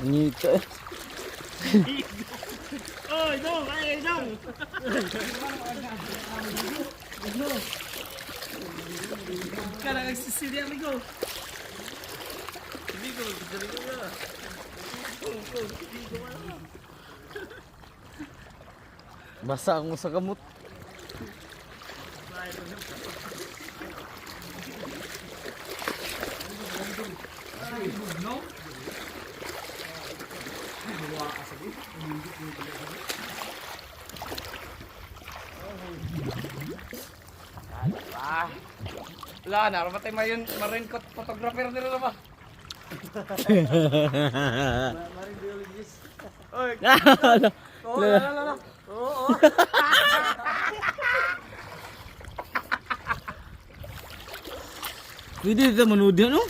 Anito eh. Oy, dong, ay dong. Kala nagsisili amigo. Amigo, amigo na. Basa ako sa kamot. Wala na, matay marine photographer nila ba? Marine biologist. Oy. Oo. Oo. Pwede dito manood yan, no?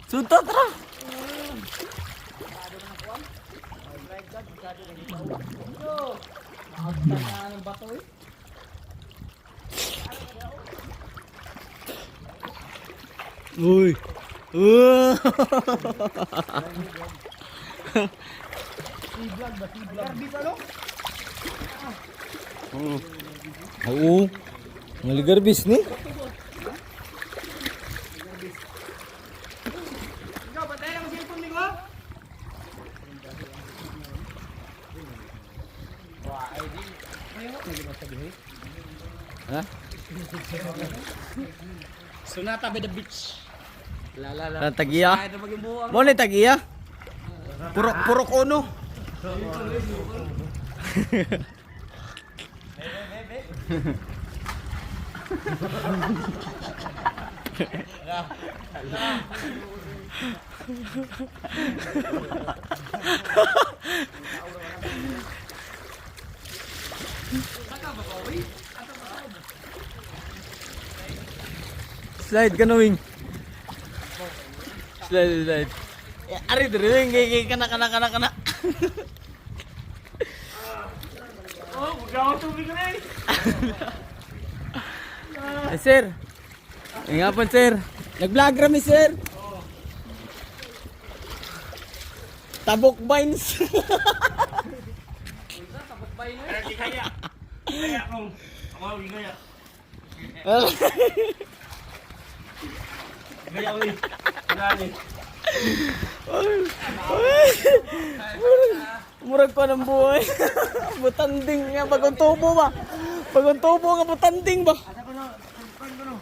Sunta, tara! Uy! Oo. Maligarbis ni. Ikaw, batay ang cellphone mo? Ha? Sunata by the beach. Tagiya? Kahit na maging buwang. Mo ni tagiya? Purok uno. Slide ka na, Wing. Slide. Ari diri, Wing. Kana. Oh, magawa tubig na eh. Sir. Ingapon, sir. Nag-vlog rami, sir. Tabok Vines. Tapos ba yun eh? Di kaya. Kaya kung ako di kaya. Kaya ko eh. Kaya Murag pa ng buhay. Butanding nga. Bagong tubo ba? Bagong tubo nga butanding ba? Asa ko no? Saan ko no?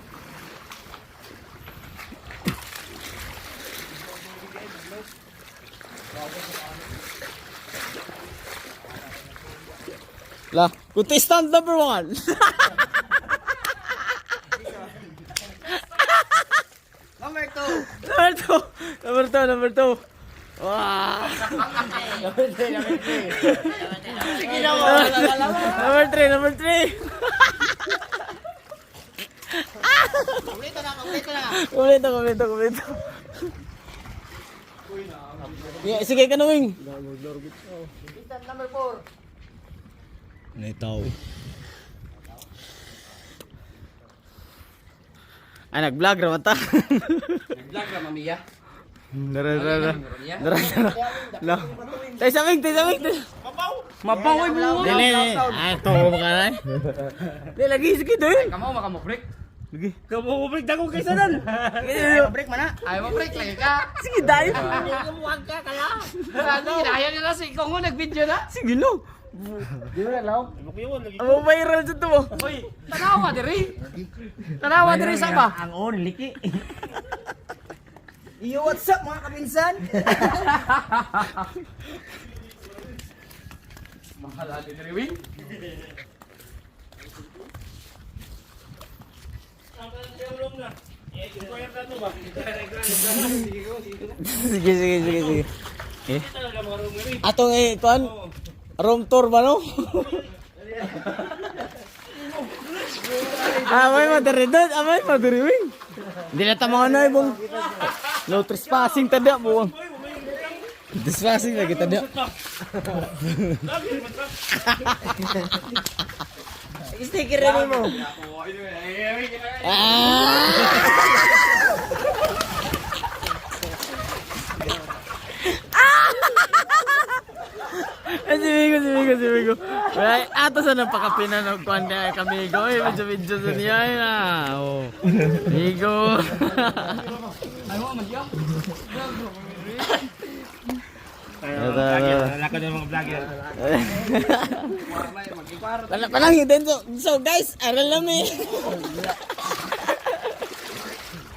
La, contestant number 1. Number 2. Number 2. Wow. Sige na mo. Number 3. Kumplito. Yeah, sige ka na, Wing. Number 4. Nitaw. Ay, nag-vlog raman ta. Nag-vlog na mamiya. Dara. Tay sa Wing. Mabaw ay mo. Dili. Ay, to mo ka na. Dili lagi sige doy. Kamo makamobreak. Lagi. Kamo break dako kaysa nan. Break mana? Ay mo break lagi ka. Sige dayo. Kamuwag ka kala. Ano ginaya niya na si Kongo nag-video na. Sige no. Di mo na law. Amo viral sa to mo. Oy, tanawa diri sa ba? Ang on, liki. Iyo, what's up mga kabinsan? Mahal ate diri wing. Sige. Atong kon room tour ba no? Amay madari Wing. Hindi na tama na ibong. No trespassing tada mo. Trespassing lagi tada. Sticker rin mo. Si Migo. Ay, ato sa napakapinan ng kuwanda kami go. Eh, medyo sa niya na. Oh. Migo. Lako ng mga vlogger. Panangin din so guys, aral namin.